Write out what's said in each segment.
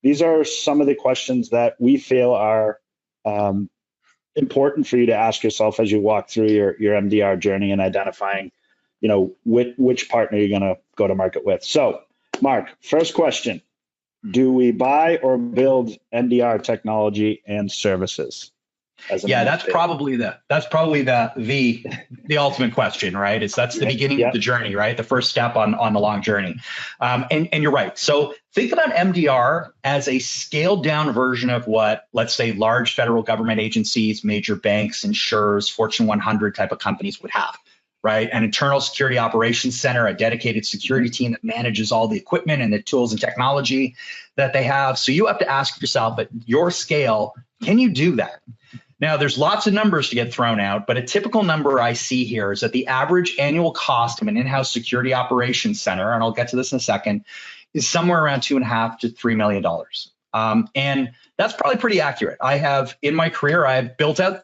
these are some of the questions that we feel are important for you to ask yourself as you walk through your MDR journey and identifying, which partner you're going to go to market with. So, Mark, first question: do we buy or build MDR technology and services? That's probably the ultimate question, right? That's the beginning of the journey, right? The first step on the long journey. And you're right. So think about MDR as a scaled down version of what, let's say, large federal government agencies, major banks, insurers, Fortune 100 type of companies would have, right? An internal security operations center, a dedicated security team that manages all the equipment and the tools and technology that they have. So you have to ask yourself, at your scale, can you do that? Now, there's lots of numbers to get thrown out, but a typical number I see here is that the average annual cost of an in-house security operations center, and I'll get to this in a second, is somewhere around $2.5 to $3 million. And that's probably pretty accurate. In my career, I've built out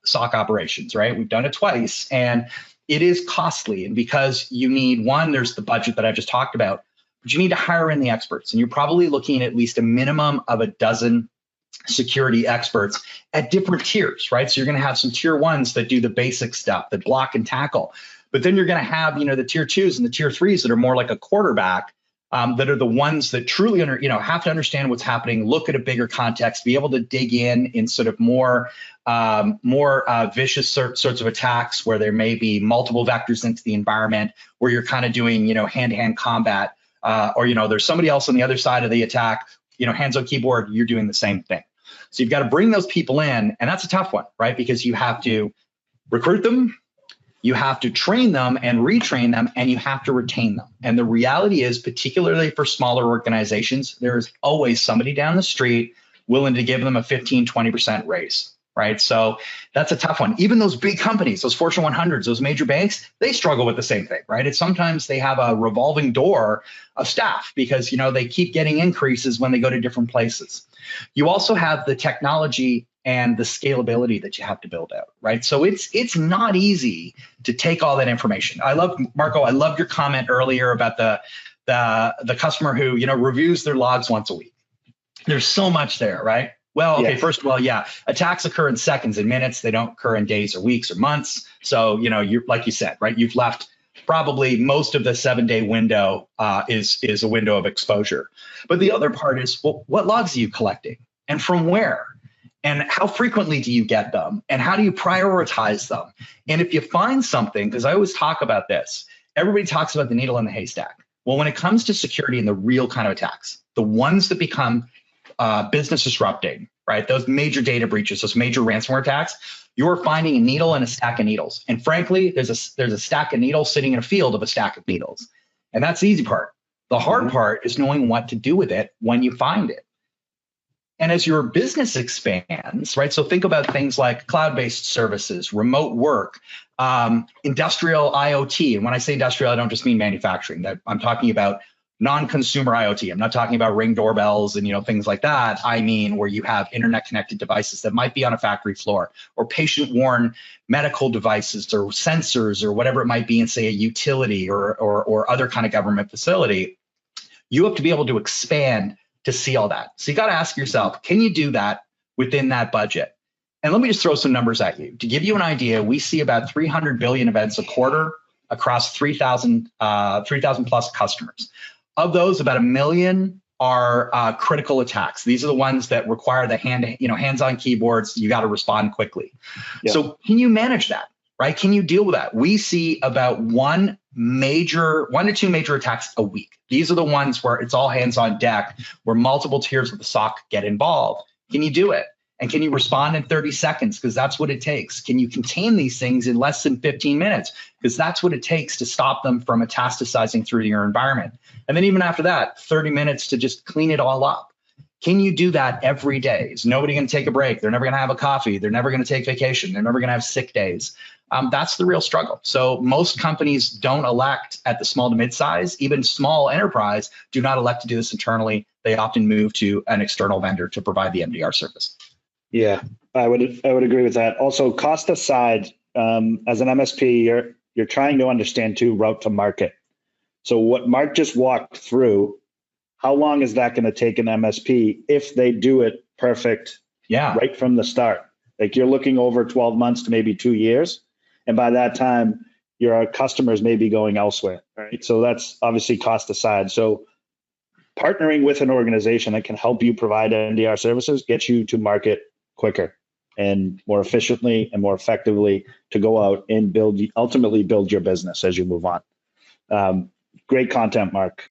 SOC operations, right? We've done it twice, and it is costly. And because you need, one, there's the budget that I just talked about, but you need to hire in the experts. And you're probably looking at least a minimum of a dozen security experts at different tiers, right? So you're going to have some tier ones that do the basic stuff, that block and tackle. But then you're going to have, the tier twos and the tier threes that are more like a quarterback, that are the ones that truly have to understand what's happening, look at a bigger context, be able to dig in sort of more vicious sorts of attacks where there may be multiple vectors into the environment, where you're kind of doing, hand-to-hand combat, or there's somebody else on the other side of the attack, hands on keyboard, you're doing the same thing. So you've got to bring those people in, and that's a tough one, right? Because you have to recruit them, you have to train them and retrain them, and you have to retain them. And the reality is, particularly for smaller organizations, there is always somebody down the street willing to give them a 15, 20% raise, right? So that's a tough one. Even those big companies, those Fortune 100s, those major banks, they struggle with the same thing, right? It's sometimes they have a revolving door of staff because, they keep getting increases when they go to different places. You also have the technology and the scalability that you have to build out, right? So it's not easy to take all that information. Marco, I loved your comment earlier about the customer who, reviews their logs once a week. There's so much there, right? Well, okay, yes. First of all, attacks occur in seconds and minutes. They don't occur in days or weeks or months. So, you're, like you said, right? You've left probably most of the 7-day window is a window of exposure. But the other part is, well, what logs are you collecting and from where? And how frequently do you get them? And how do you prioritize them? And if you find something, because I always talk about this, everybody talks about the needle in the haystack. Well, when it comes to security and the real kind of attacks, the ones that become business disrupting, right? Those major data breaches, those major ransomware attacks, you're finding a needle in a stack of needles. And frankly, there's a stack of needles sitting in a field of a stack of needles. And that's the easy part. The hard part is knowing what to do with it when you find it. And as your business expands, right? So think about things like cloud-based services, remote work, industrial IoT. And when I say industrial, I don't just mean manufacturing. I'm talking about non-consumer IoT. I'm not talking about Ring doorbells and things like that. I mean where you have internet-connected devices that might be on a factory floor, or patient-worn medical devices or sensors or whatever it might be in, say, a utility or other kind of government facility. You have to be able to expand to see all that. So you got to ask yourself, can you do that within that budget? And let me just throw some numbers at you. To give you an idea, we see about 300 billion events a quarter across 3,000 plus customers. Of those, about 1 million are critical attacks. These are the ones that require the hands-on keyboards. You got to respond quickly. Yeah. So can you manage that, right? Can you deal with that? We see about 1 to 2 major attacks a week. These are the ones where it's all hands on deck, where multiple tiers of the SOC get involved. Can you do it? And can you respond in 30 seconds? Because that's what it takes. Can you contain these things in less than 15 minutes? Because that's what it takes to stop them from metastasizing through your environment. And then even after that, 30 minutes to just clean it all up. Can you do that every day? Is nobody going to take a break? They're never going to have a coffee. They're never going to take vacation. They're never going to have sick days. That's the real struggle. So most companies don't elect at the small to mid-size, even small enterprise do not elect to do this internally. They often move to an external vendor to provide the MDR service. Yeah, I would agree with that. Also, cost aside, as an MSP, you're trying to understand too route to market. So what Mark just walked through how long is that going to take an MSP if they do it perfect right from the start? Like you're looking over 12 months to maybe 2 years. And by that time, your customers may be going elsewhere, right? So that's obviously cost aside. So partnering with an organization that can help you provide MDR services gets you to market quicker and more efficiently and more effectively to go out and ultimately build your business as you move on. Great content, Mark.